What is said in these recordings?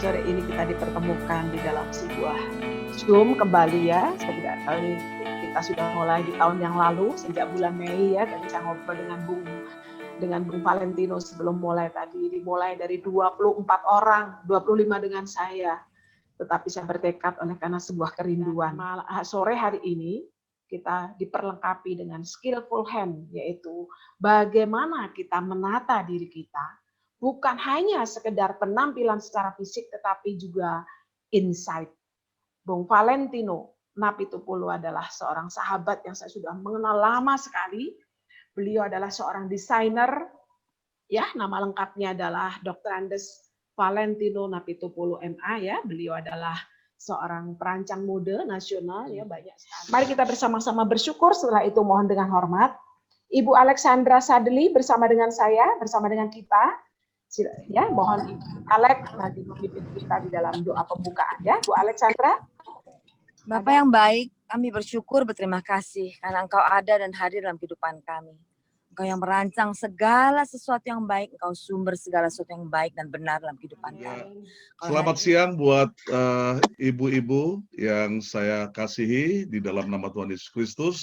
sore ini kita dipertemukan di dalam sebuah Zoom kembali ya. Saya tidak tahu ini kita sudah mulai di tahun yang lalu sejak bulan Mei ya. Tadi saya ngobrol dengan Bung Valentino sebelum mulai tadi, dimulai dari 24 orang, 25 dengan saya. Tetapi saya bertekad oleh karena sebuah kerinduan. Sore hari ini kita diperlengkapi dengan skillful hand, yaitu bagaimana kita menata diri kita, bukan hanya sekedar penampilan secara fisik, tetapi juga insight. Bung Valentino Napitupulu adalah seorang sahabat yang saya sudah mengenal lama sekali. Beliau adalah seorang desainer, ya, nama lengkapnya adalah Dr. Andes Valentino Napitupulu MA ya. Beliau adalah seorang perancang mode nasional ya, banyak sekali. Mari kita bersama-sama bersyukur. Setelah itu mohon dengan hormat Ibu Alexandra Sadeli bersama dengan saya, bersama dengan kita. Ya, mohon Ibu Alex nanti memimpin kita di dalam doa pembukaan ya, Bu Alexandra. Bapak yang baik, kami bersyukur, berterima kasih karena Engkau ada dan hadir dalam kehidupan kami. Engkau yang merancang segala sesuatu yang baik, Engkau sumber segala sesuatu yang baik dan benar dalam kehidupan kami. Selamat siang buat ibu-ibu yang saya kasihi di dalam nama Tuhan Yesus Kristus.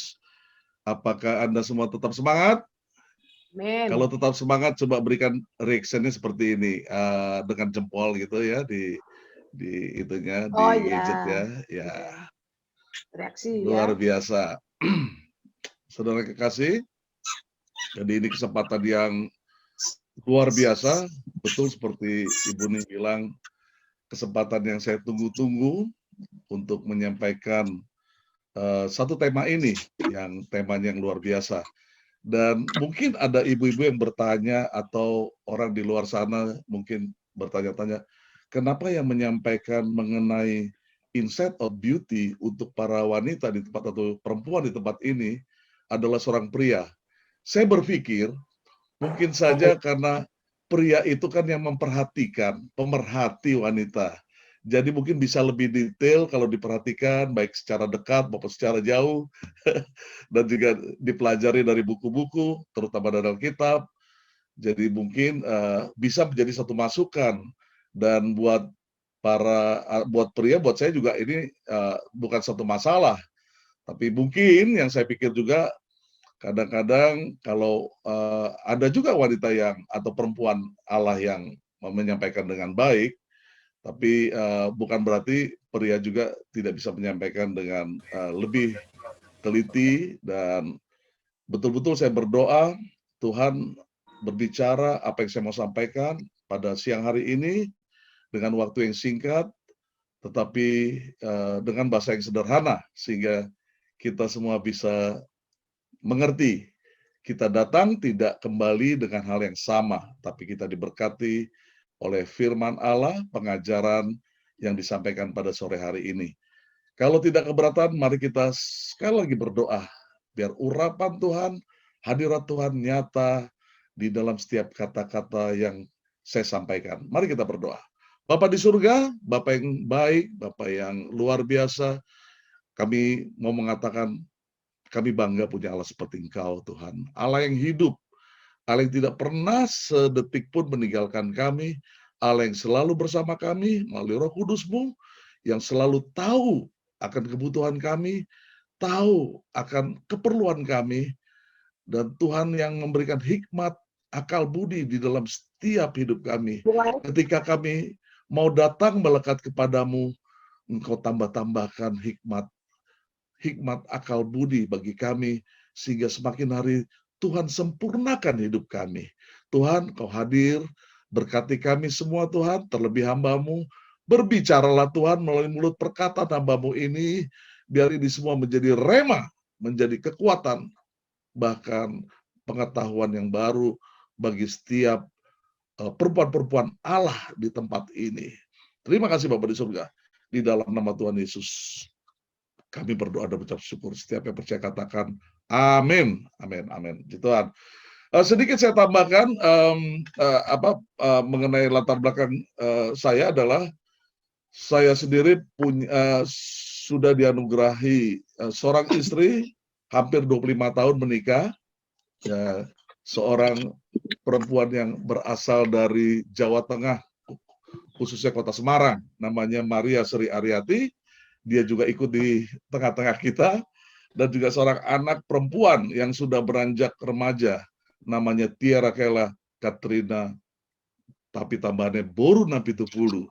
Apakah Anda semua tetap semangat? Amen. Kalau tetap semangat, coba berikan reaction-nya seperti ini, dengan jempol gitu ya di itunya, di gadgetnya, ya. Reaksi luar ya. biasa. Saudara kekasih, jadi ini kesempatan yang luar biasa, betul seperti Ibu Ning bilang, kesempatan yang saya tunggu-tunggu untuk menyampaikan satu tema ini, yang temanya yang luar biasa. Dan mungkin ada ibu-ibu yang bertanya atau orang di luar sana mungkin bertanya-tanya, kenapa yang menyampaikan mengenai insight of beauty untuk para wanita di tempat atau perempuan di tempat ini adalah seorang pria. Saya berpikir mungkin saja karena pria itu kan yang memperhatikan, pemerhati wanita. Jadi mungkin bisa lebih detail kalau diperhatikan, baik secara dekat maupun secara jauh, dan juga dipelajari dari buku-buku, terutama dari Alkitab. Jadi mungkin bisa menjadi satu masukan. Dan buat buat pria, buat saya juga ini bukan satu masalah. Tapi mungkin yang saya pikir juga, kadang-kadang kalau ada juga wanita yang atau perempuan Allah yang menyampaikan dengan baik, tapi bukan berarti pria juga tidak bisa menyampaikan dengan lebih teliti. Dan betul-betul saya berdoa Tuhan berbicara apa yang saya mau sampaikan pada siang hari ini dengan waktu yang singkat, tetapi dengan bahasa yang sederhana sehingga kita semua bisa mengerti. Kita datang tidak kembali dengan hal yang sama, tapi kita diberkati oleh firman Allah, pengajaran yang disampaikan pada sore hari ini. Kalau tidak keberatan, mari kita sekali lagi berdoa, biar urapan Tuhan, hadirat Tuhan nyata di dalam setiap kata-kata yang saya sampaikan. Mari kita berdoa. Bapa di surga, Bapa yang baik, Bapa yang luar biasa, kami mau mengatakan, kami bangga punya Allah seperti Engkau, Tuhan. Allah yang hidup, Allah yang tidak pernah sedetik pun meninggalkan kami, Allah yang selalu bersama kami melalui Roh Kudus-Mu, yang selalu tahu akan kebutuhan kami, tahu akan keperluan kami, dan Tuhan yang memberikan hikmat, akal budi di dalam setiap hidup kami. Ketika kami mau datang melekat kepadamu, Engkau tambah-tambahkan hikmat akal budi bagi kami, sehingga semakin hari Tuhan sempurnakan hidup kami. Tuhan, Kau hadir, berkati kami semua Tuhan, terlebih hamba-Mu. Berbicaralah Tuhan melalui mulut perkataan hamba-Mu ini, biar ini semua menjadi rema, menjadi kekuatan, bahkan pengetahuan yang baru bagi setiap perempuan-perempuan Allah di tempat ini. Terima kasih Bapa di surga, di dalam nama Tuhan Yesus kami berdoa dan mengucap syukur. Setiap yang percaya katakan amin, amin, amin. Tuhan. Sedikit saya tambahkan mengenai latar belakang saya adalah saya sendiri sudah dianugerahi seorang istri, hampir 25 tahun menikah, seorang perempuan yang berasal dari Jawa Tengah, khususnya Kota Semarang, namanya Maria Sri Aryati. Dia juga ikut di tengah-tengah kita, dan juga seorang anak perempuan yang sudah beranjak remaja, namanya Tiara Kela Katrina, tapi tambahannya Boru Napitupulu.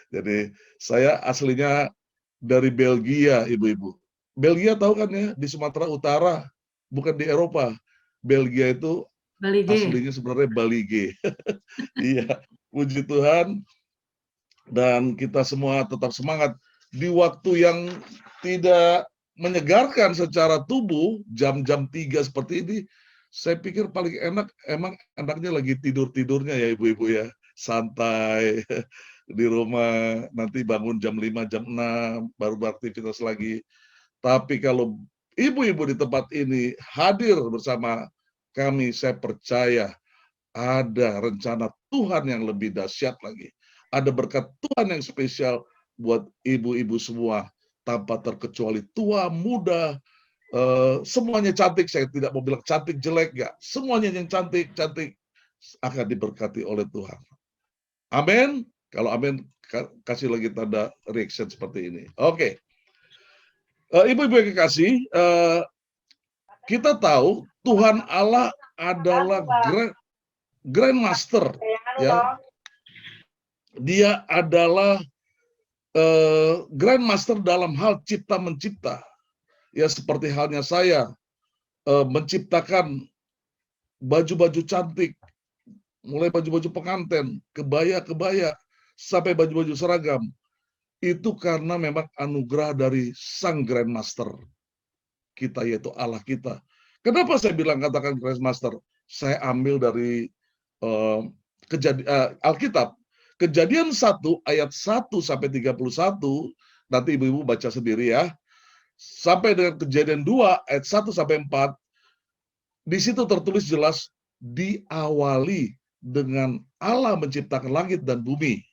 Jadi saya aslinya dari Belgia, ibu-ibu. Belgia tahu kan ya, di Sumatera Utara, bukan di Eropa. Belgia itu aslinya sebenarnya Balige. Iya, puji Tuhan. Dan kita semua tetap semangat di waktu yang tidak menyegarkan secara tubuh, jam-jam 3 seperti ini. Saya pikir paling enak, emang enaknya lagi tidur-tidurnya ya ibu-ibu ya. Santai di rumah, nanti bangun jam 5, jam 6, baru beraktivitas lagi. Tapi kalau ibu-ibu di tempat ini hadir bersama kami, saya percaya ada rencana Tuhan yang lebih dahsyat lagi. Ada berkat Tuhan yang spesial buat ibu-ibu semua, tanpa terkecuali tua, muda, semuanya cantik. Saya tidak mau bilang cantik jelek, ya. Semuanya yang cantik-cantik akan diberkati oleh Tuhan. Amin. Kalau amin, kasih lagi tanda reaction seperti ini. Oke. Ibu-ibu yang kekasih, kita tahu Tuhan Allah adalah Grand Master, ya. Dia adalah Grand Master dalam hal cipta mencipta. Ya, seperti halnya saya menciptakan baju-baju cantik, mulai baju-baju pengantin, kebaya-kebaya, sampai baju-baju seragam. Itu karena memang anugerah dari Sang Grand Master kita, yaitu Allah kita. Kenapa saya bilang katakan Grand Master? Saya ambil dari Alkitab. Kejadian 1 ayat 1 sampai 31, nanti ibu-ibu baca sendiri ya. Sampai dengan Kejadian 2 ayat 1 sampai 4, di situ tertulis jelas, diawali dengan Allah menciptakan langit dan bumi.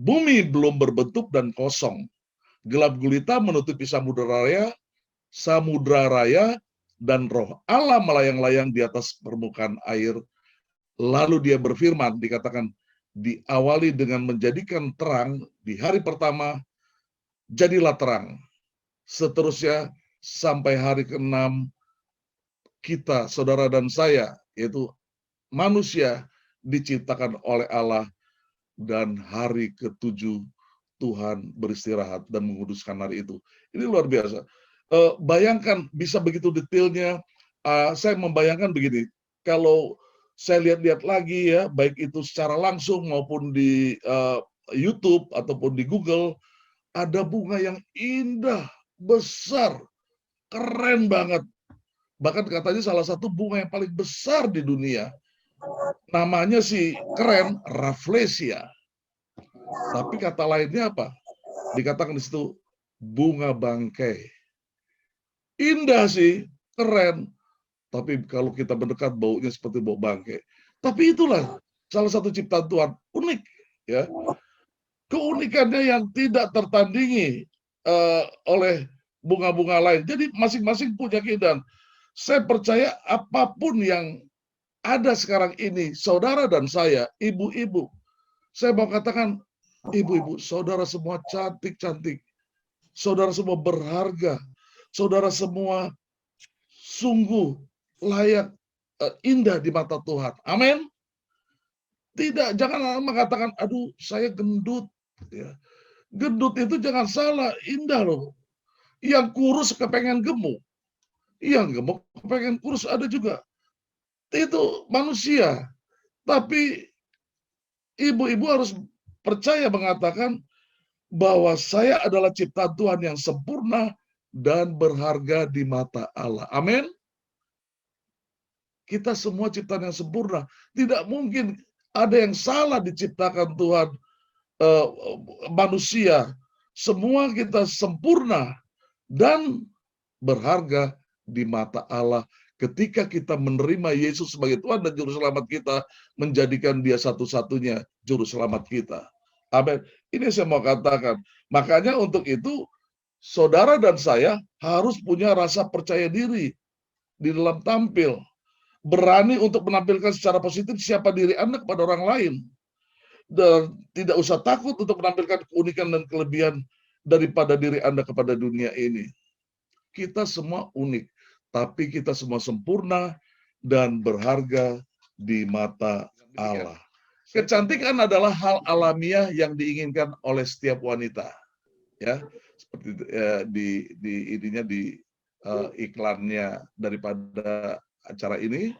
Bumi belum berbentuk dan kosong. Gelap gulita menutupi samudra raya, dan roh Allah melayang-layang di atas permukaan air. Lalu dia berfirman, dikatakan, diawali dengan menjadikan terang di hari pertama, jadilah terang. Seterusnya sampai hari ke-6, kita, saudara dan saya, yaitu manusia, diciptakan oleh Allah, dan hari ke-7 Tuhan beristirahat dan menguduskan hari itu. Ini luar biasa. Bayangkan bisa begitu detailnya. Saya membayangkan begini, kalau saya lihat-lihat lagi ya, baik itu secara langsung maupun di YouTube ataupun di Google, ada bunga yang indah, besar, keren banget. Bahkan katanya salah satu bunga yang paling besar di dunia. Namanya sih keren, Rafflesia. Tapi kata lainnya apa? Dikatakan di situ bunga bangkai. Indah sih, keren. Tapi kalau kita mendekat, baunya seperti bau bangkai. Tapi itulah salah satu ciptaan Tuhan, unik, ya. Keunikannya yang tidak tertandingi oleh bunga-bunga lain. Jadi masing-masing punya keindahan. Saya percaya apapun yang ada sekarang ini, saudara dan saya, ibu-ibu, saya mau katakan, ibu-ibu, saudara semua cantik-cantik, saudara semua berharga, saudara semua sungguh layak, indah di mata Tuhan. Amin. Tidak, jangan mengatakan, aduh saya gendut. Ya. Gendut itu jangan salah, indah loh. Yang kurus kepengen gemuk, yang gemuk kepengen kurus, ada juga. Itu manusia. Tapi ibu-ibu harus percaya mengatakan bahwa saya adalah ciptaan Tuhan yang sempurna dan berharga di mata Allah. Amin. Kita semua ciptaan yang sempurna. Tidak mungkin ada yang salah diciptakan Tuhan manusia. Semua kita sempurna dan berharga di mata Allah ketika kita menerima Yesus sebagai Tuhan dan Juru Selamat kita, menjadikan Dia satu-satunya Juru Selamat kita. Amin. Ini saya mau katakan. Makanya untuk itu, saudara dan saya harus punya rasa percaya diri di dalam tampil. Berani untuk menampilkan secara positif siapa diri Anda kepada orang lain. Dan tidak usah takut untuk menampilkan keunikan dan kelebihan daripada diri Anda kepada dunia ini. Kita semua unik, tapi kita semua sempurna dan berharga di mata Allah. Kecantikan adalah hal alamiah yang diinginkan oleh setiap wanita, ya. Seperti di iklannya daripada acara ini.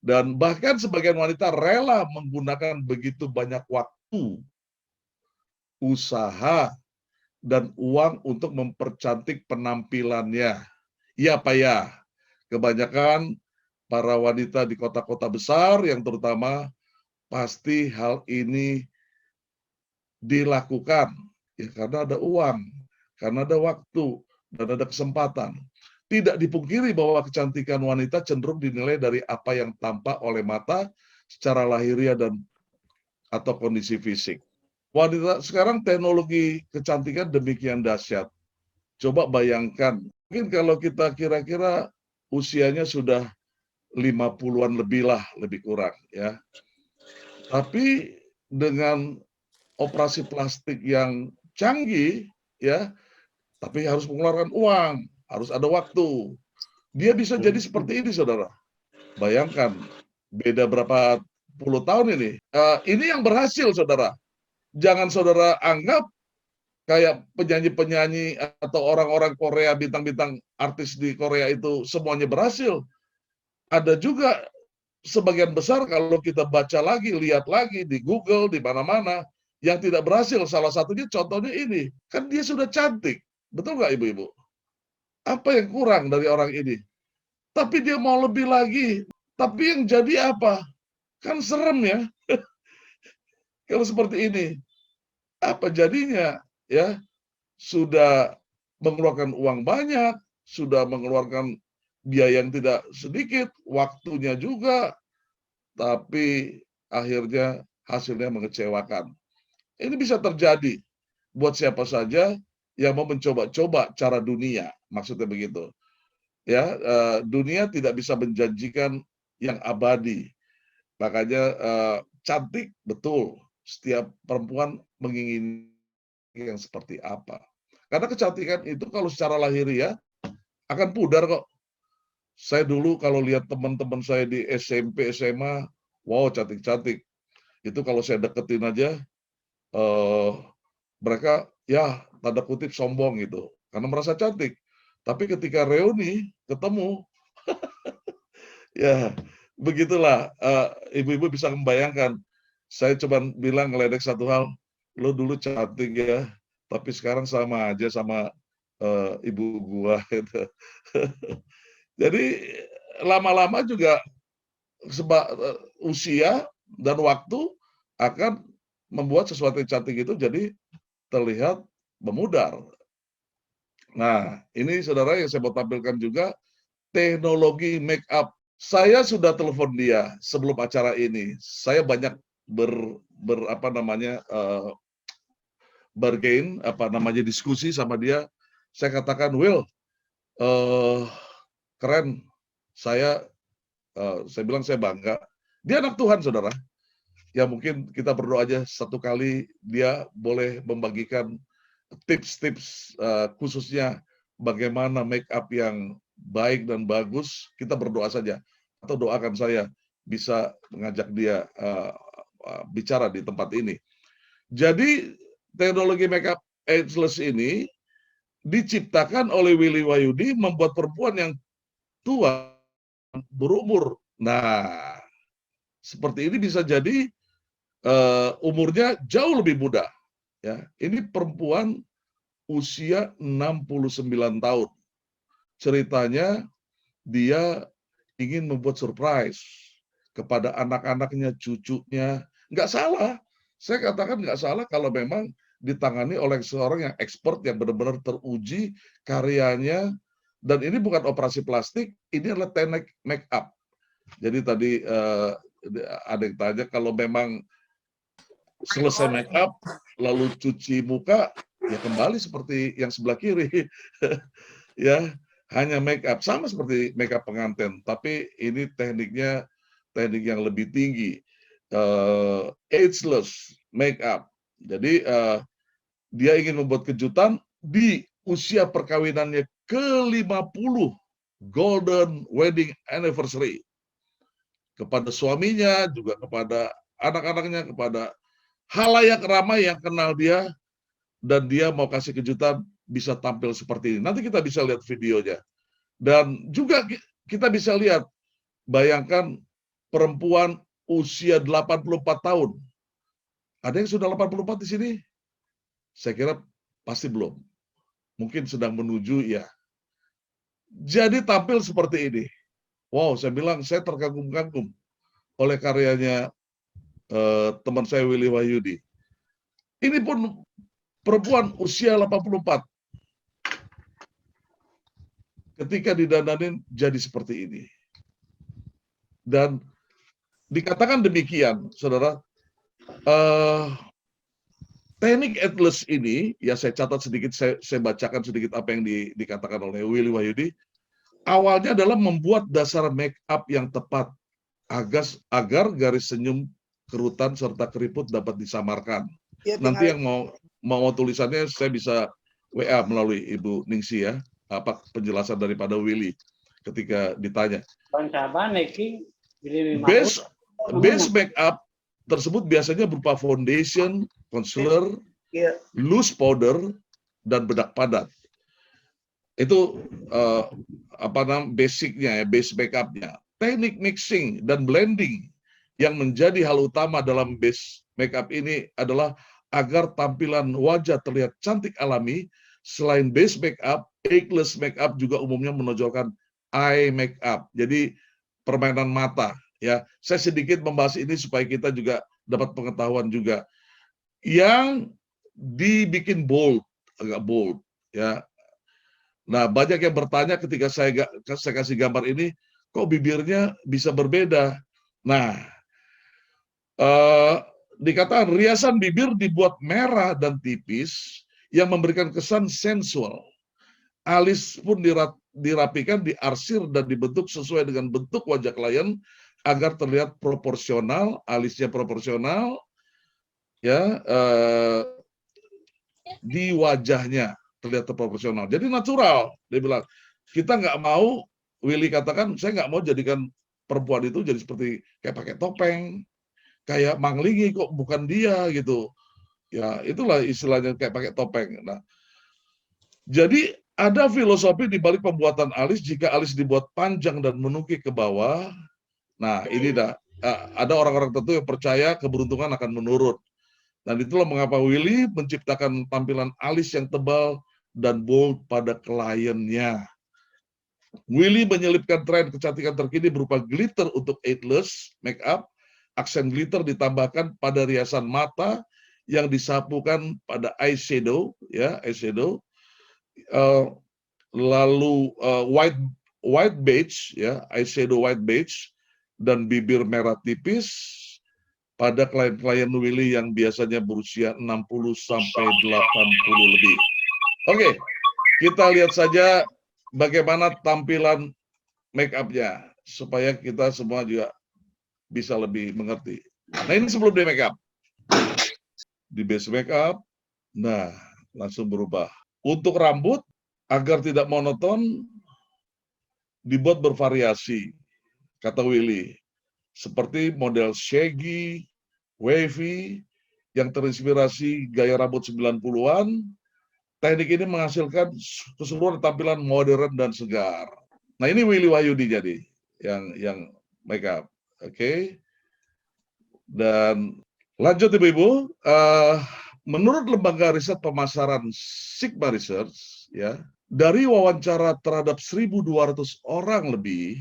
Dan bahkan sebagian wanita rela menggunakan begitu banyak waktu, usaha, dan uang untuk mempercantik penampilannya. Ya Pak ya, kebanyakan para wanita di kota-kota besar yang terutama pasti hal ini dilakukan ya karena ada uang, karena ada waktu, dan ada kesempatan. Tidak dipungkiri bahwa kecantikan wanita cenderung dinilai dari apa yang tampak oleh mata secara lahiriah dan atau kondisi fisik. Wanita sekarang teknologi kecantikan demikian dahsyat. Coba bayangkan, mungkin kalau kita kira-kira usianya sudah 50-an lebih lah, lebih kurang ya. Tapi dengan operasi plastik yang canggih ya, tapi harus mengeluarkan uang, harus ada waktu. Dia bisa jadi seperti ini, saudara. Bayangkan, beda berapa puluh tahun ini. Ini yang berhasil, saudara. Jangan saudara anggap kayak penyanyi-penyanyi atau orang-orang Korea, bintang-bintang artis di Korea itu semuanya berhasil. Ada juga sebagian besar kalau kita baca lagi, lihat lagi di Google, di mana-mana, yang tidak berhasil. Salah satunya contohnya ini. Kan dia sudah cantik. Betul nggak ibu-ibu? Apa yang kurang dari orang ini? Tapi dia mau lebih lagi. Tapi yang jadi apa? Kan serem ya. Kalau seperti ini. Apa jadinya? Ya, sudah mengeluarkan uang banyak, sudah mengeluarkan biaya yang tidak sedikit, waktunya juga, tapi akhirnya hasilnya mengecewakan. Ini bisa terjadi buat siapa saja yang mau mencoba-coba cara dunia, maksudnya begitu. Ya, dunia tidak bisa menjanjikan yang abadi. Makanya cantik betul. Setiap perempuan menginginkan yang seperti apa. Karena kecantikan itu kalau secara lahiriah akan pudar kok. Saya dulu kalau lihat teman-teman saya di SMP, SMA, wow cantik-cantik. Itu kalau saya deketin aja, mereka ya tanda kutip sombong gitu. Karena merasa cantik. Tapi ketika reuni, ketemu, ya begitulah. Ibu-ibu bisa membayangkan. Saya coba bilang ngeledek satu hal, lo dulu cantik ya, tapi sekarang sama aja sama ibu gua gitu. Jadi lama-lama juga usia dan waktu akan membuat sesuatu yang cantik itu jadi terlihat memudar. Nah, ini saudara yang saya mau tampilkan juga teknologi make up. Saya sudah telepon dia sebelum acara ini. Saya banyak diskusi sama dia. Saya katakan, Will, keren. Saya bilang saya bangga. Dia anak Tuhan, saudara. Ya mungkin kita berdoa aja satu kali dia boleh membagikan tips-tips khususnya bagaimana make up yang baik dan bagus. Kita berdoa saja atau doakan saya bisa mengajak dia bicara di tempat ini. Jadi teknologi make up ageless ini diciptakan oleh Willy Wahyudi membuat perempuan yang tua berumur. Nah, seperti ini bisa jadi umurnya jauh lebih muda. Ya, ini perempuan usia 69 tahun. Ceritanya dia ingin membuat surprise kepada anak-anaknya, cucunya. Nggak salah. Saya katakan nggak salah kalau memang ditangani oleh seorang yang expert, yang benar-benar teruji karyanya. Dan ini bukan operasi plastik, ini adalah teknik make up. Jadi tadi ada yang tanya kalau memang selesai make up, lalu cuci muka, ya kembali seperti yang sebelah kiri. Ya, hanya make up. Sama seperti make up pengantin, tapi ini tekniknya teknik yang lebih tinggi. ageless makeup. Jadi dia ingin membuat kejutan di usia perkawinannya ke-50, golden wedding anniversary. Kepada suaminya, juga kepada anak-anaknya, kepada halayak ramai yang kenal dia, dan dia mau kasih kejutan bisa tampil seperti ini. Nanti kita bisa lihat videonya. Dan juga kita bisa lihat, bayangkan perempuan usia 84 tahun. Ada yang sudah 84 di sini? Saya kira pasti belum. Mungkin sedang menuju, ya. Jadi tampil seperti ini. Wow, saya bilang saya terkagum-kagum oleh karyanya teman saya Willy Wahyudi. Ini pun perempuan usia 84. Ketika didandanin jadi seperti ini. Dan dikatakan demikian, saudara, teknik atlas ini, ya saya catat sedikit, saya bacakan sedikit apa yang dikatakan oleh Willy Wahyudi. Awalnya adalah membuat dasar make up yang tepat agar garis senyum, kerutan, serta keriput dapat disamarkan. Ya, nanti yang mau tulisannya saya bisa WA melalui Ibu Ningsi, ya, apa penjelasan daripada Willy ketika ditanya. Base make up tersebut biasanya berupa foundation, concealer, loose powder, dan bedak padat. Itu basicnya, ya, base makeupnya. Teknik mixing dan blending yang menjadi hal utama dalam base makeup ini adalah agar tampilan wajah terlihat cantik alami. Selain base makeup, ageless makeup juga umumnya menonjolkan eye makeup. Jadi permainan mata, ya. Saya sedikit membahas ini supaya kita juga dapat pengetahuan juga. Yang dibikin bold, agak bold, ya. Nah, banyak yang bertanya ketika saya kasih gambar ini, kok bibirnya bisa berbeda? Nah, dikatakan riasan bibir dibuat merah dan tipis yang memberikan kesan sensual. Alis pun dirapikan, diarsir, dan dibentuk sesuai dengan bentuk wajah klien agar terlihat proporsional, alisnya proporsional, ya, di wajahnya terlihat proporsional. Jadi natural. Dia bilang, kita nggak mau, Willy katakan, saya nggak mau jadikan perempuan itu jadi seperti kayak pakai topeng, kayak Manglingi, kok bukan dia gitu. Ya, itulah istilahnya kayak pakai topeng. Nah, jadi ada filosofi di balik pembuatan alis. Jika alis dibuat panjang dan menukik ke bawah, nah ini ada orang-orang tertentu yang percaya keberuntungan akan menurun. Dan itulah mengapa Willy menciptakan tampilan alis yang tebal dan bold pada kliennya. Willy menyelipkan tren kecantikan terkini berupa glitter untuk ageless makeup. Aksen glitter ditambahkan pada riasan mata yang disapukan pada eyeshadow, ya, eyeshadow. Lalu white beige, ya, eyeshadow white beige, dan bibir merah tipis pada klien-klien Willy yang biasanya berusia 60 sampai 80 lebih. Oke, kita lihat saja bagaimana tampilan make up-nya supaya kita semua juga bisa lebih mengerti. Nah, ini sebelum di make up. Di base make up, nah, langsung berubah. Untuk rambut, agar tidak monoton, dibuat bervariasi, kata Willy. Seperti model shaggy, wavy, yang terinspirasi gaya rambut 90-an, teknik ini menghasilkan keseluruhan tampilan modern dan segar. Nah, ini Willy Wahyudi jadi yang makeup, oke. Dan lanjut Ibu-ibu, menurut lembaga riset pemasaran Sigma Research, ya, dari wawancara terhadap 1.200 orang lebih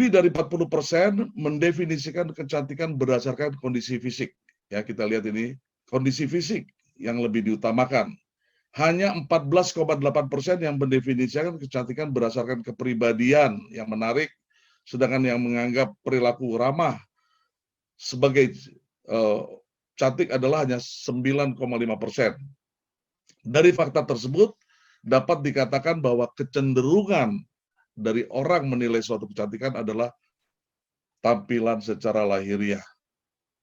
dari 40% mendefinisikan kecantikan berdasarkan kondisi fisik. Ya, kita lihat ini, kondisi fisik yang lebih diutamakan. Hanya 14,8% yang mendefinisikan kecantikan berdasarkan kepribadian yang menarik, sedangkan yang menganggap perilaku ramah sebagai cantik adalah hanya 9,5%. Dari fakta tersebut, dapat dikatakan bahwa kecenderungan dari orang menilai suatu kecantikan adalah tampilan secara lahiriah.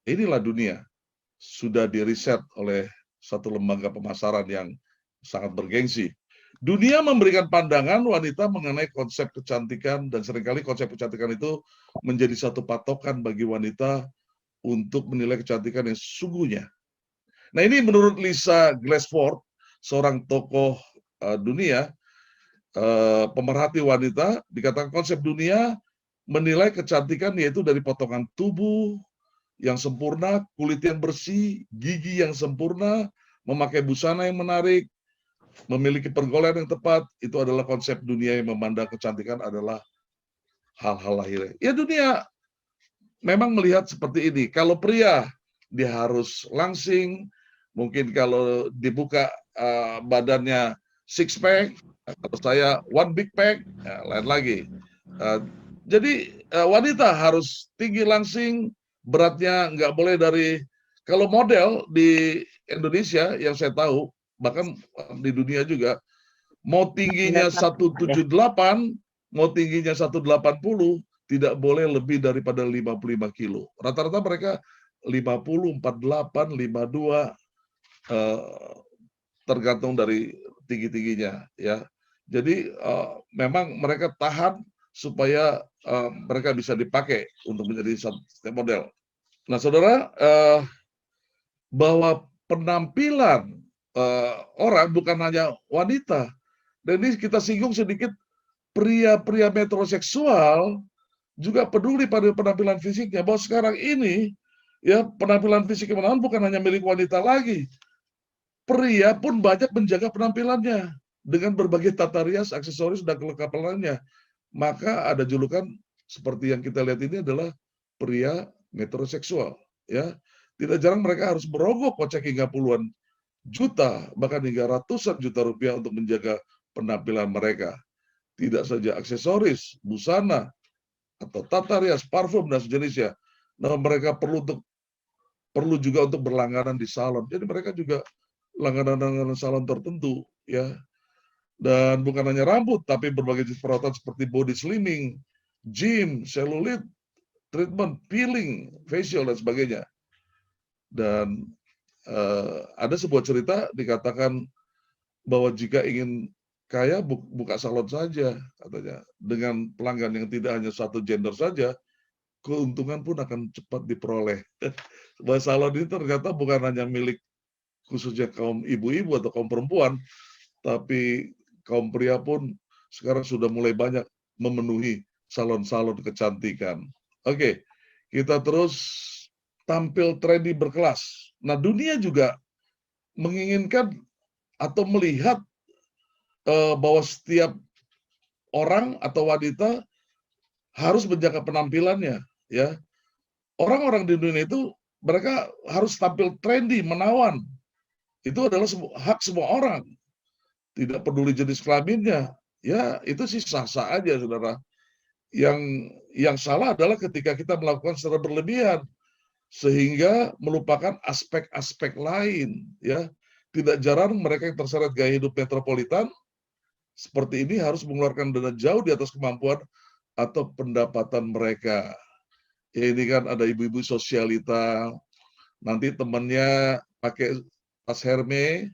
Inilah dunia. Sudah diriset oleh satu lembaga pemasaran yang sangat bergengsi. Dunia memberikan pandangan wanita mengenai konsep kecantikan, dan seringkali konsep kecantikan itu menjadi satu patokan bagi wanita untuk menilai kecantikan yang sesungguhnya. Nah, ini menurut Lisa Glassford, seorang tokoh dunia, pemerhati wanita, dikatakan konsep dunia menilai kecantikan yaitu dari potongan tubuh yang sempurna, kulit yang bersih, gigi yang sempurna, memakai busana yang menarik, memiliki pergaulan yang tepat. Itu adalah konsep dunia yang memandang kecantikan adalah hal-hal lahir. Ya, dunia memang melihat seperti ini. Kalau pria, dia harus langsing. Mungkin kalau dibuka badannya six pack, kalau saya one big pack, lain lagi. Jadi wanita harus tinggi langsing, beratnya nggak boleh dari, kalau model di Indonesia yang saya tahu, bahkan di dunia juga, mau tingginya 178, mau tingginya 180, tidak boleh lebih daripada 55 kilo. Rata-rata mereka 50, 48, 52, tergantung dari tinggi-tingginya, ya. Jadi memang mereka tahan supaya mereka bisa dipakai untuk menjadi satu model. Nah, saudara, bahwa penampilan orang bukan hanya wanita. Dan ini kita singgung sedikit, pria-pria metroseksual juga peduli pada penampilan fisiknya. Bahwa sekarang ini, ya, penampilan fisik kemenahan bukan hanya milik wanita lagi. Pria pun banyak menjaga penampilannya dengan berbagai tata rias, aksesoris, dan kelengkapan lainnya. Maka ada julukan seperti yang kita lihat ini adalah pria metroseksual. Ya, tidak jarang mereka harus merogoh kocek hingga puluhan juta, bahkan hingga ratusan juta rupiah untuk menjaga penampilan mereka. Tidak saja aksesoris, busana, atau tata rias, parfum, dan sejenisnya. Nah, mereka perlu juga untuk berlangganan di salon. Jadi mereka juga langganan salon tertentu, ya. Dan bukan hanya rambut, tapi berbagai jenis perawatan seperti body slimming, gym, cellulite, treatment, peeling, facial, dan sebagainya. Dan ada sebuah cerita dikatakan bahwa jika ingin kaya, buka salon saja, katanya. Dengan pelanggan yang tidak hanya satu gender saja, keuntungan pun akan cepat diperoleh. Bahwa salon ini ternyata bukan hanya milik khususnya kaum ibu-ibu atau kaum perempuan, tapi kaum pria pun sekarang sudah mulai banyak memenuhi salon-salon kecantikan. Oke, kita terus tampil trendy berkelas. Nah, dunia juga menginginkan atau melihat bahwa setiap orang atau wanita harus menjaga penampilannya, ya. Orang-orang di dunia itu mereka harus tampil trendy, menawan. Itu adalah hak semua orang. Tidak peduli jenis kelaminnya. Ya, itu sih sah-sah aja, saudara. Yang salah adalah ketika kita melakukan secara berlebihan, sehingga melupakan aspek-aspek lain. Ya, tidak jarang mereka yang terseret gaya hidup metropolitan seperti ini harus mengeluarkan dana jauh di atas kemampuan atau pendapatan mereka. Ya, ini kan ada ibu-ibu sosialita, nanti temannya pakai tas Hermes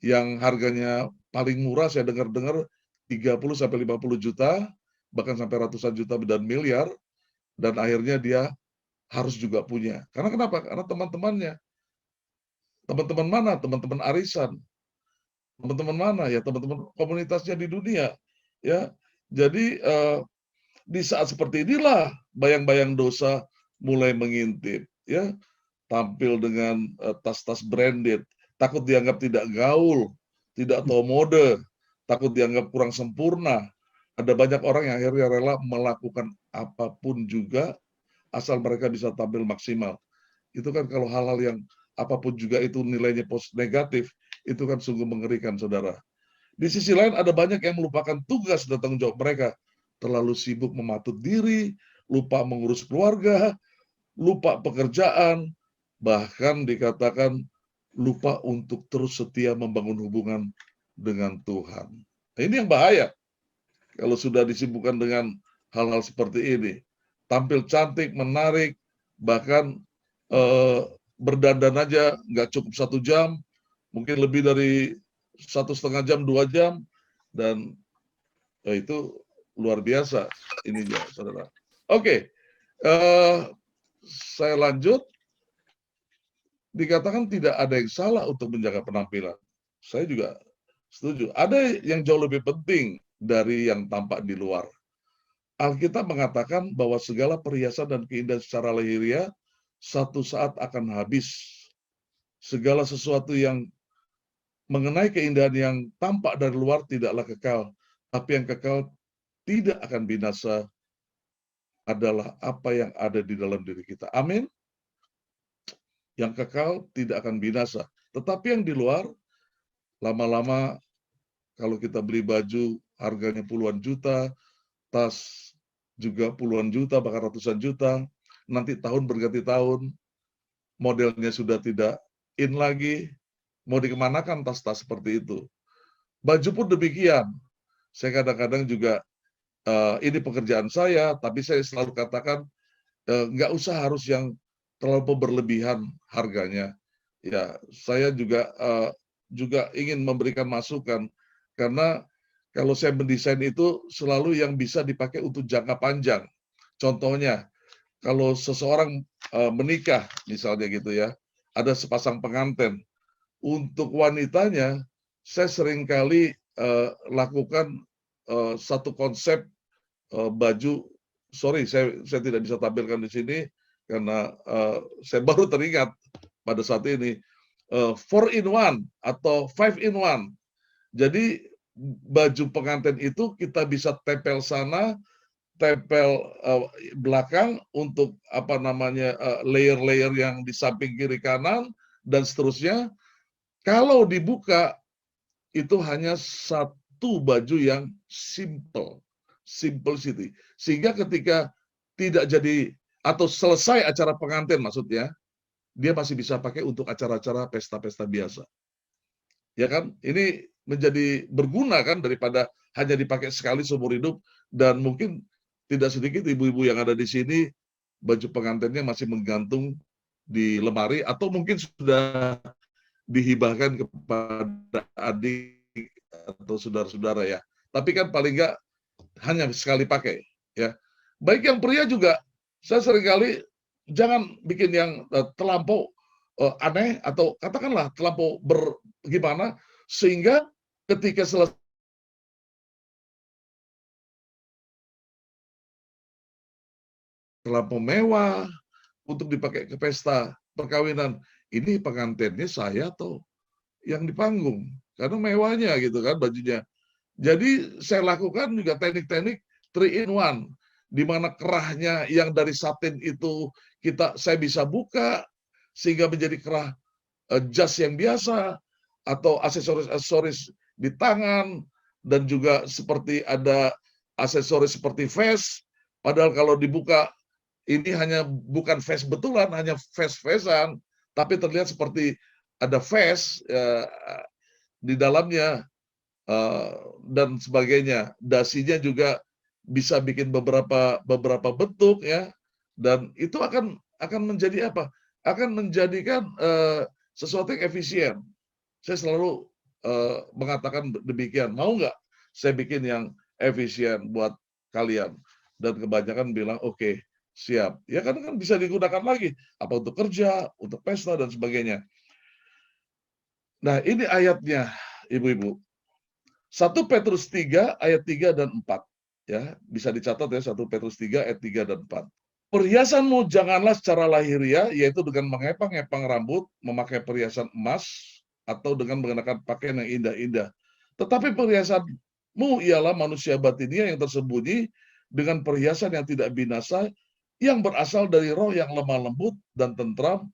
yang harganya paling murah, saya dengar-dengar 30-50 juta, bahkan sampai ratusan juta dan miliar, dan akhirnya dia harus juga punya. Karena kenapa? Karena teman-temannya. Teman-teman mana? Teman-teman arisan. Teman-teman mana? Ya, teman-teman komunitasnya di dunia. Ya, jadi di saat seperti inilah bayang-bayang dosa mulai mengintip. Ya, tampil dengan tas-tas branded, takut dianggap tidak gaul, tidak tahu mode, takut dianggap kurang sempurna. Ada banyak orang yang akhirnya rela melakukan apapun juga asal mereka bisa tampil maksimal. Itu kan kalau hal-hal yang apapun juga itu nilainya negatif, itu kan sungguh mengerikan, saudara. Di sisi lain ada banyak yang melupakan tugas dan tanggung jawab mereka. Terlalu sibuk mematut diri, lupa mengurus keluarga, lupa pekerjaan, bahkan dikatakan lupa untuk terus setia membangun hubungan dengan Tuhan. Nah, ini yang bahaya kalau sudah disibukkan dengan hal-hal seperti ini. tampil cantik, menarik, bahkan berdandan aja nggak cukup 1 jam, mungkin lebih dari 1,5 jam, 2 jam, dan itu luar biasa ininya, saudara. Oke, saya lanjut. Dikatakan tidak ada yang salah untuk menjaga penampilan. Saya juga setuju. Ada yang jauh lebih penting dari yang tampak di luar. Alkitab mengatakan bahwa segala perhiasan dan keindahan secara lahiriah satu saat akan habis. Segala sesuatu yang mengenai keindahan yang tampak dari luar tidaklah kekal, tapi yang kekal tidak akan binasa adalah apa yang ada di dalam diri kita. Amin. Yang kekal tidak akan binasa. Tetapi yang di luar, lama-lama kalau kita beli baju harganya puluhan juta, tas juga puluhan juta, bahkan ratusan juta, nanti tahun berganti tahun, modelnya sudah tidak in lagi, mau dikemanakan tas-tas seperti itu. Baju pun demikian. Saya kadang-kadang juga, ini pekerjaan saya, tapi saya selalu katakan, nggak usah harus yang terlalu berlebihan harganya. Ya, saya juga ingin memberikan masukan, karena kalau saya mendesain itu selalu yang bisa dipakai untuk jangka panjang. Contohnya, kalau seseorang menikah, misalnya gitu ya, ada sepasang pengantin. Untuk wanitanya, saya seringkali lakukan satu konsep baju. Sorry, saya tidak bisa tampilkan di sini karena saya baru teringat pada saat ini 4-in-1 atau 5-in-1. Jadi baju pengantin itu kita bisa tempel sana, tempel belakang untuk apa namanya layer-layer yang di samping kiri kanan dan seterusnya. Kalau dibuka itu hanya satu baju yang simple, simplicity. Sehingga ketika tidak jadi atau selesai acara pengantin maksudnya, dia masih bisa pakai untuk acara-acara pesta-pesta biasa. Ya kan? Ini menjadi berguna kan daripada hanya dipakai sekali seumur hidup, dan mungkin tidak sedikit ibu-ibu yang ada di sini baju pengantinnya masih menggantung di lemari atau mungkin sudah dihibahkan kepada adik atau saudara-saudara ya. Tapi kan paling enggak hanya sekali pakai ya. Baik yang pria juga, saya seringkali jangan bikin yang terlampau aneh atau katakanlah terlampau gimana, sehingga ketika selesai terlampau mewah untuk dipakai ke pesta perkawinan. Ini pengantinnya saya atau yang di panggung, karena mewahnya gitu kan bajunya. Jadi saya lakukan juga teknik-teknik 3-in-1, di mana kerahnya yang dari satin itu saya bisa buka sehingga menjadi kerah jas yang biasa, atau aksesoris-aksesoris di tangan, dan juga seperti ada aksesoris seperti vest. Padahal kalau dibuka ini hanya bukan vest betulan, hanya vest-vestan, tapi terlihat seperti ada vest di dalamnya dan sebagainya. Dasinya juga bisa bikin beberapa bentuk ya, dan itu akan menjadi apa? Akan menjadikan sesuatu yang efisien. Saya selalu mengatakan demikian. Mau nggak saya bikin yang efisien buat kalian? Dan kebanyakan bilang oke, siap. Ya kan bisa digunakan lagi, apa untuk kerja, untuk pesta dan sebagainya. Nah, ini ayatnya, ibu-ibu. 1 Petrus 3 ayat 3 dan 4. Ya, bisa dicatat ya, 1 Petrus 3 ayat 3 dan 4. Perhiasanmu janganlah secara lahiriah, yaitu dengan mengepang-epang rambut, memakai perhiasan emas, atau dengan mengenakan pakaian yang indah-indah. Tetapi perhiasanmu ialah manusia batinia yang tersembunyi dengan perhiasan yang tidak binasa, yang berasal dari roh yang lemah lembut dan tentram,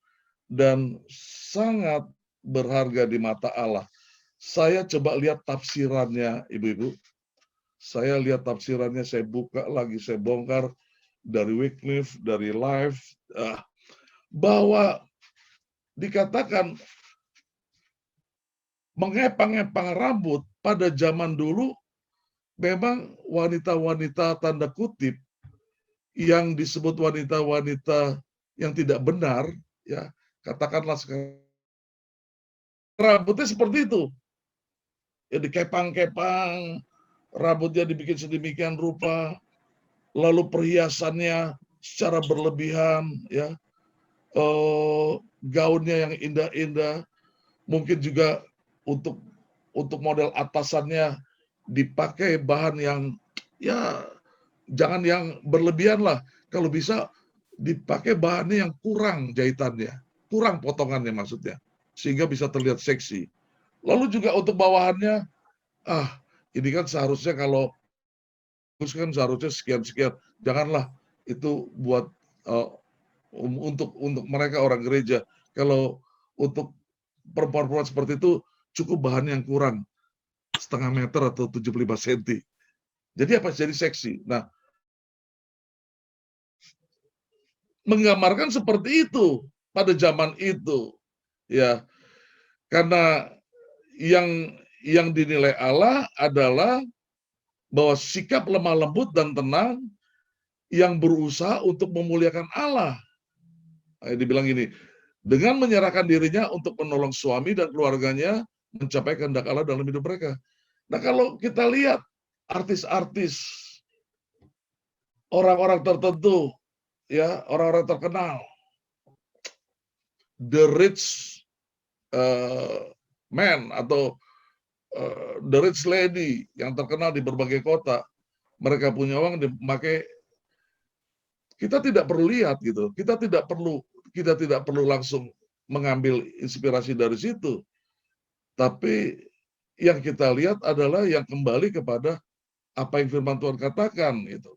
dan sangat berharga di mata Allah. Saya coba lihat tafsirannya, ibu-ibu. Saya lihat tafsirannya, saya buka lagi, saya bongkar dari Wycliffe, dari Life, bahwa dikatakan mengepang-epang rambut pada zaman dulu memang wanita-wanita tanda kutip, yang disebut wanita-wanita yang tidak benar, ya katakanlah sekarang rambutnya seperti itu, ya dikepang-kepang, rambutnya dibikin sedemikian rupa, lalu perhiasannya secara berlebihan, ya gaunnya yang indah-indah, mungkin juga untuk model atasannya dipakai bahan yang ya jangan yang berlebihan lah. Kalau bisa dipakai bahannya yang kurang jahitannya, kurang potongannya maksudnya, sehingga bisa terlihat seksi. Lalu juga untuk bawahannya, ini kan seharusnya kalau kan seharusnya sekian-sekian, janganlah itu buat untuk mereka orang gereja. Kalau untuk perempuan-perempuan seperti itu cukup bahan yang kurang, setengah meter atau 75 cm. Jadi apa? Jadi seksi. Nah, menggambarkan seperti itu pada zaman itu, ya, karena yang dinilai Allah adalah bahwa sikap lemah lembut dan tenang yang berusaha untuk memuliakan Allah. Dibilang ini, dengan menyerahkan dirinya untuk menolong suami dan keluarganya mencapai kehendak Allah dalam hidup mereka. Nah, kalau kita lihat artis-artis, orang-orang tertentu, ya, orang-orang terkenal, the rich man atau the rich lady yang terkenal di berbagai kota, mereka punya uang dipakai. Kita tidak perlu lihat gitu, kita tidak perlu langsung mengambil inspirasi dari situ. Tapi yang kita lihat adalah yang kembali kepada apa yang firman Tuhan katakan itu.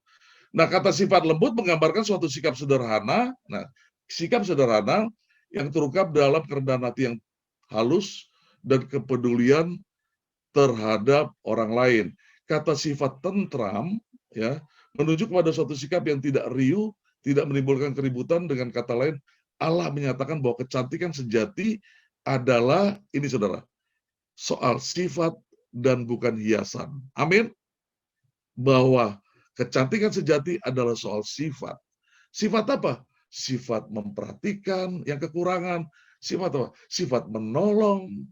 Nah, kata sifat lembut menggambarkan suatu sikap sederhana. Nah, sikap sederhana yang terungkap dalam kerendahan hati yang halus dan kepedulian terhadap orang lain. Kata sifat tentram, ya, menunjuk pada suatu sikap yang tidak riuh, tidak menimbulkan keributan. Dengan kata lain, Allah menyatakan bahwa kecantikan sejati adalah, ini saudara, soal sifat dan bukan hiasan. Amin. Bahwa kecantikan sejati adalah soal sifat. Sifat apa? Sifat memperhatikan yang kekurangan. Sifat apa? Sifat menolong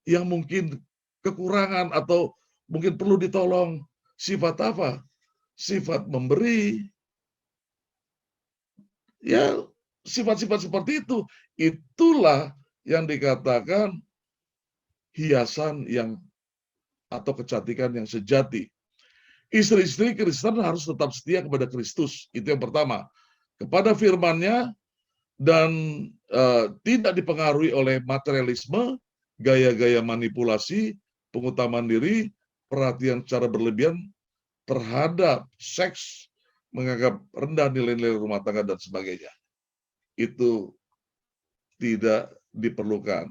yang mungkin kekurangan atau mungkin perlu ditolong. Sifat apa? Sifat memberi. Ya, sifat-sifat seperti itu. Itulah yang dikatakan hiasan yang atau kecantikan yang sejati. Istri-istri Kristen harus tetap setia kepada Kristus. Itu yang pertama. Kepada firman-Nya dan tidak dipengaruhi oleh materialisme, gaya-gaya manipulasi, pengutamaan diri, perhatian secara berlebihan terhadap seks, menganggap rendah nilai-nilai rumah tangga dan sebagainya. Itu tidak diperlukan.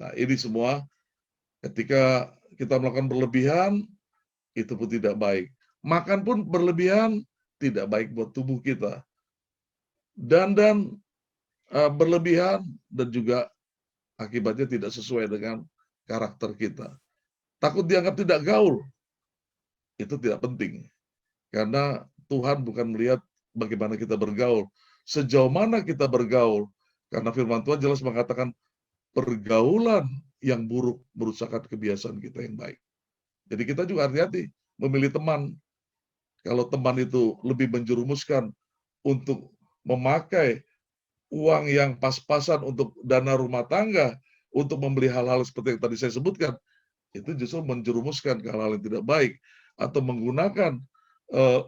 Nah, ini semua ketika kita melakukan berlebihan, itu pun tidak baik. Makan pun berlebihan tidak baik buat tubuh kita. Dandan berlebihan dan juga akibatnya tidak sesuai dengan karakter kita. Takut dianggap tidak gaul, itu tidak penting. Karena Tuhan bukan melihat bagaimana kita bergaul, sejauh mana kita bergaul. Karena firman Tuhan jelas mengatakan pergaulan yang buruk merusakkan kebiasaan kita yang baik. Jadi kita juga hati-hati memilih teman. Kalau teman itu lebih menjerumuskan untuk memakai uang yang pas-pasan untuk dana rumah tangga, untuk membeli hal-hal seperti yang tadi saya sebutkan, itu justru menjerumuskan ke hal-hal yang tidak baik, atau menggunakan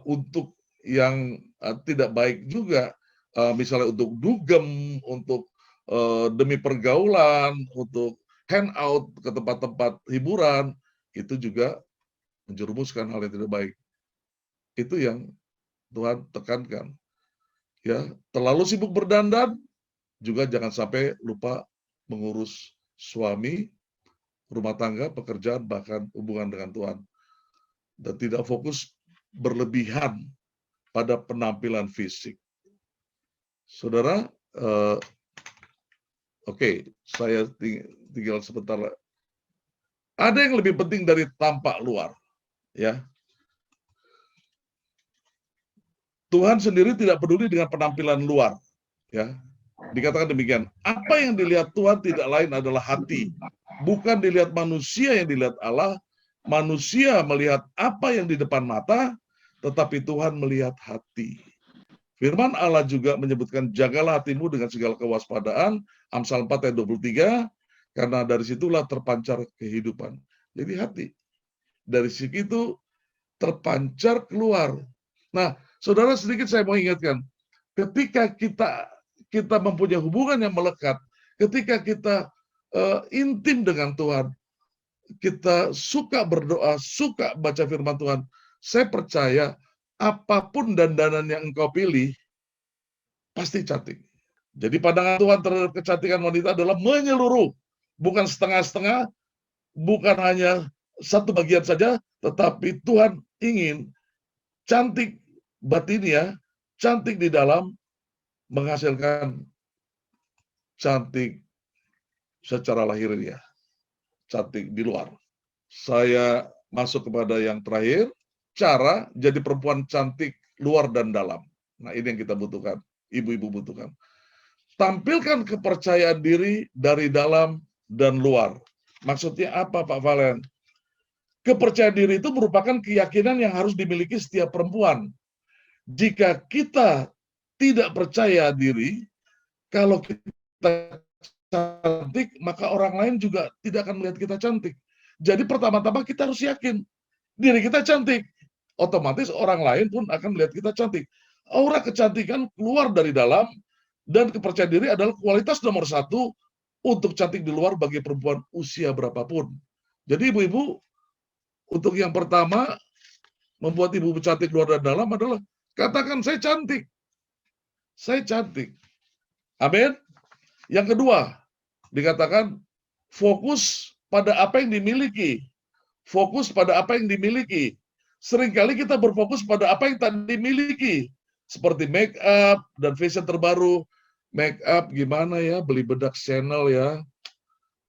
untuk yang tidak baik juga, misalnya untuk dugem, untuk demi pergaulan, untuk hangout ke tempat-tempat hiburan, itu juga menjerumuskan hal yang tidak baik. Itu yang Tuhan tekankan. Ya, terlalu sibuk berdandan juga jangan sampai lupa mengurus suami, rumah tangga, pekerjaan, bahkan hubungan dengan Tuhan. Dan tidak fokus berlebihan pada penampilan fisik. Saudara, oke, saya tinggal sebentar. Ada yang lebih penting dari tampak luar, ya. Tuhan sendiri tidak peduli dengan penampilan luar. Ya, dikatakan demikian. Apa yang dilihat Tuhan tidak lain adalah hati. Bukan dilihat manusia yang dilihat Allah. Manusia melihat apa yang di depan mata, tetapi Tuhan melihat hati. Firman Allah juga menyebutkan, jagalah hatimu dengan segala kewaspadaan, Amsal 4 ayat 23, karena dari situlah terpancar kehidupan. Jadi hati. Dari situ terpancar keluar. Nah, saudara, sedikit saya mau ingatkan, ketika kita mempunyai hubungan yang melekat, ketika kita intim dengan Tuhan, kita suka berdoa, suka baca firman Tuhan, saya percaya apapun dandanan yang engkau pilih, pasti cantik. Jadi pandangan Tuhan terhadap kecantikan wanita adalah menyeluruh, bukan setengah-setengah, bukan hanya satu bagian saja, tetapi Tuhan ingin cantik batinnya, cantik di dalam, menghasilkan cantik secara lahiriah, cantik di luar. Saya masuk kepada yang terakhir, cara jadi perempuan cantik luar dan dalam. Nah, ini yang kita butuhkan, ibu-ibu butuhkan. Tampilkan kepercayaan diri dari dalam dan luar. Maksudnya apa, Pak Valen? Kepercayaan diri itu merupakan keyakinan yang harus dimiliki setiap perempuan. Jika kita tidak percaya diri, kalau kita cantik, maka orang lain juga tidak akan melihat kita cantik. Jadi pertama-tama kita harus yakin diri kita cantik. Otomatis orang lain pun akan melihat kita cantik. Aura kecantikan keluar dari dalam, dan kepercayaan diri adalah kualitas nomor 1 untuk cantik di luar bagi perempuan usia berapapun. Jadi ibu-ibu, untuk yang pertama, membuat ibu cantik luar dan dalam adalah katakan, saya cantik. Saya cantik. Amin. Yang kedua, dikatakan fokus pada apa yang dimiliki. Fokus pada apa yang dimiliki. Seringkali kita berfokus pada apa yang tak dimiliki. Seperti make up dan fashion terbaru. Make up gimana ya, beli bedak Chanel ya.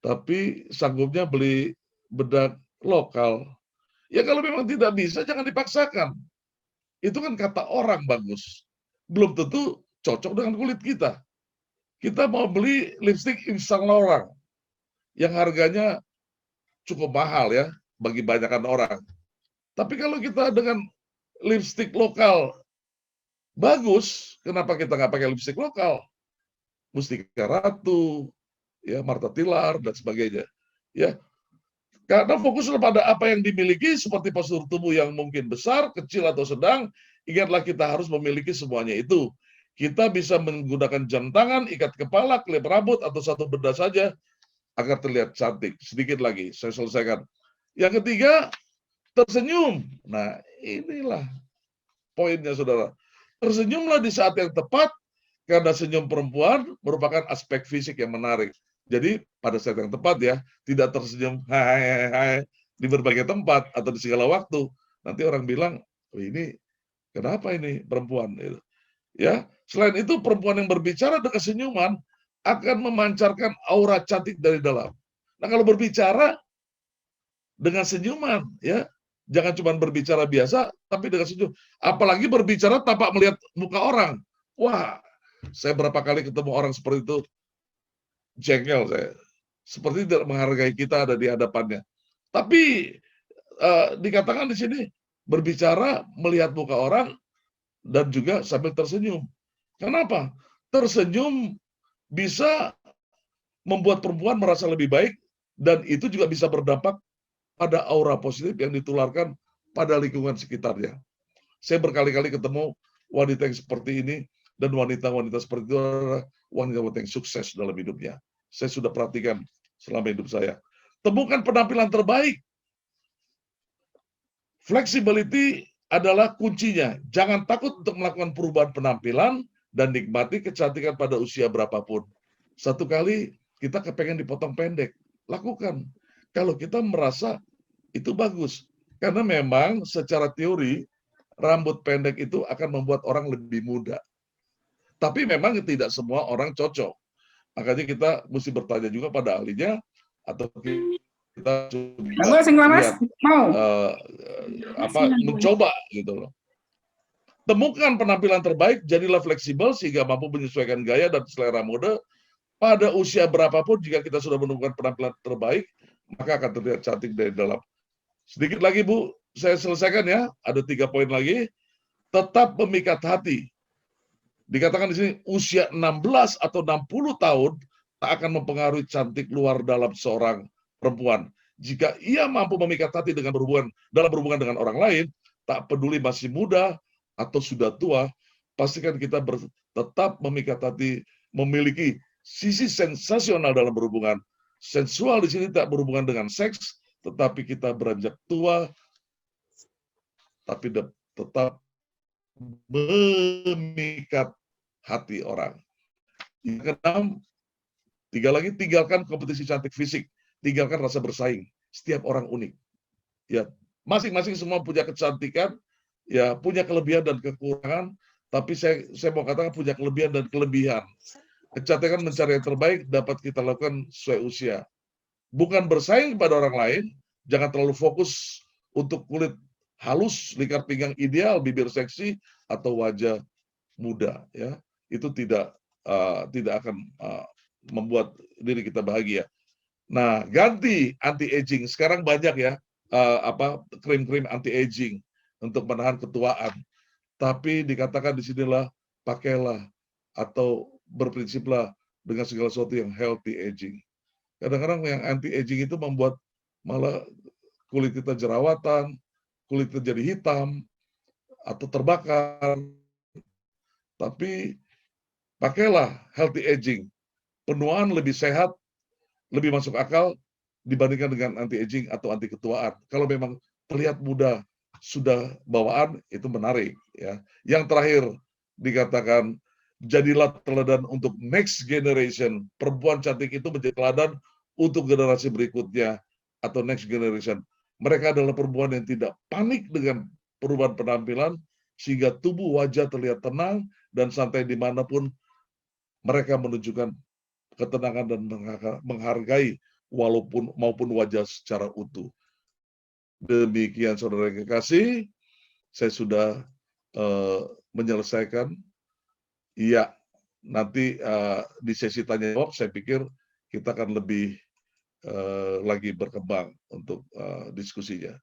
Tapi sanggupnya beli bedak lokal. Ya kalau memang tidak bisa, jangan dipaksakan. Itu kan kata orang bagus. Belum tentu cocok dengan kulit kita. Kita mau beli lipstik Yves Saint Laurent yang harganya cukup mahal ya bagi banyakan orang. Tapi kalau kita dengan lipstik lokal bagus, kenapa kita nggak pakai lipstik lokal? Mustika Ratu, ya Martha Tilar dan sebagainya. Ya, karena fokuslah pada apa yang dimiliki, seperti postur tubuh yang mungkin besar, kecil, atau sedang. Ingatlah kita harus memiliki semuanya itu. Kita bisa menggunakan jam tangan, ikat kepala, klip rambut, atau satu benda saja agar terlihat cantik. Sedikit lagi, saya selesaikan. Yang ketiga, tersenyum. Nah, inilah poinnya, saudara. Tersenyumlah di saat yang tepat, karena senyum perempuan merupakan aspek fisik yang menarik. Jadi pada saat yang tepat ya, tidak tersenyum hai di berbagai tempat atau di segala waktu. Nanti orang bilang, oh, ini kenapa ini perempuan? Ya, selain itu perempuan yang berbicara dengan senyuman akan memancarkan aura cantik dari dalam. Nah, kalau berbicara dengan senyuman, ya, jangan cuma berbicara biasa, tapi dengan senyum. Apalagi berbicara tanpa melihat muka orang. Wah, saya berapa kali ketemu orang seperti itu, jengkel saya. Seperti tidak menghargai kita ada di hadapannya. Tapi dikatakan di sini, berbicara melihat muka orang dan juga sambil tersenyum. Kenapa? Tersenyum bisa membuat perempuan merasa lebih baik, dan itu juga bisa berdampak pada aura positif yang ditularkan pada lingkungan sekitarnya. Saya berkali-kali ketemu wanita yang seperti ini, dan wanita-wanita seperti itu adalah wanita-wanita yang sukses dalam hidupnya. Saya sudah perhatikan selama hidup saya. Temukan penampilan terbaik. Flexibility adalah kuncinya. Jangan takut untuk melakukan perubahan penampilan dan nikmati kecantikan pada usia berapapun. Satu kali kita kepengen dipotong pendek, lakukan. Kalau kita merasa itu bagus. Karena memang secara teori, rambut pendek itu akan membuat orang lebih muda. Tapi memang tidak semua orang cocok. Makanya kita mesti bertanya juga pada ahlinya, atau kita coba lihat, mencoba gitu loh. Temukan penampilan terbaik, jadilah fleksibel sehingga mampu menyesuaikan gaya dan selera mode. Pada usia berapapun, jika kita sudah menemukan penampilan terbaik, maka akan terlihat cantik dari dalam. Sedikit lagi, Bu, saya selesaikan ya. Ada 3 poin lagi. Tetap memikat hati. Dikatakan di sini, usia 16 atau 60 tahun tak akan mempengaruhi cantik luar dalam seorang perempuan. Jika ia mampu memikat hati dengan dalam berhubungan dengan orang lain, tak peduli masih muda atau sudah tua, pastikan kita tetap memikat hati, memiliki sisi sensasional dalam berhubungan. Sensual di sini tak berhubungan dengan seks, tetapi kita beranjak tua, tapi tetap memikat hati orang. Yang keenam, tinggalkan kompetisi cantik fisik, tinggalkan rasa bersaing. Setiap orang unik. Ya, masing-masing semua punya kecantikan, ya punya kelebihan dan kekurangan, tapi saya mau katakan punya kelebihan dan kelebihan. Kecantikan mencari yang terbaik dapat kita lakukan sesuai usia. Bukan bersaing pada orang lain, jangan terlalu fokus untuk kulit halus, lingkar pinggang ideal, bibir seksi, atau wajah muda. Ya, itu tidak akan membuat diri kita bahagia. Nah, ganti anti-aging. Sekarang banyak ya krim-krim anti-aging untuk menahan ketuaan. Tapi dikatakan di sinilah pakailah atau berprinsiplah dengan segala sesuatu yang healthy aging. Kadang-kadang yang anti-aging itu membuat malah kulit kita jerawatan, kulit kita jadi hitam atau terbakar. Tapi pakailah healthy aging. Penuaan lebih sehat, lebih masuk akal dibandingkan dengan anti-aging atau anti ketuaan. Kalau memang terlihat muda, sudah bawaan, itu menarik. Ya. Yang terakhir dikatakan, jadilah teladan untuk next generation. Perempuan cantik itu menjadi teladan untuk generasi berikutnya atau next generation. Mereka adalah perempuan yang tidak panik dengan perubahan penampilan, sehingga tubuh wajah terlihat tenang dan santai dimanapun mereka menunjukkan ketenangan dan menghargai maupun wajah secara utuh. Demikian saudara yang kekasih, saya sudah menyelesaikan. Iya, nanti di sesi tanya jawab saya pikir kita akan lebih lagi berkembang untuk diskusinya.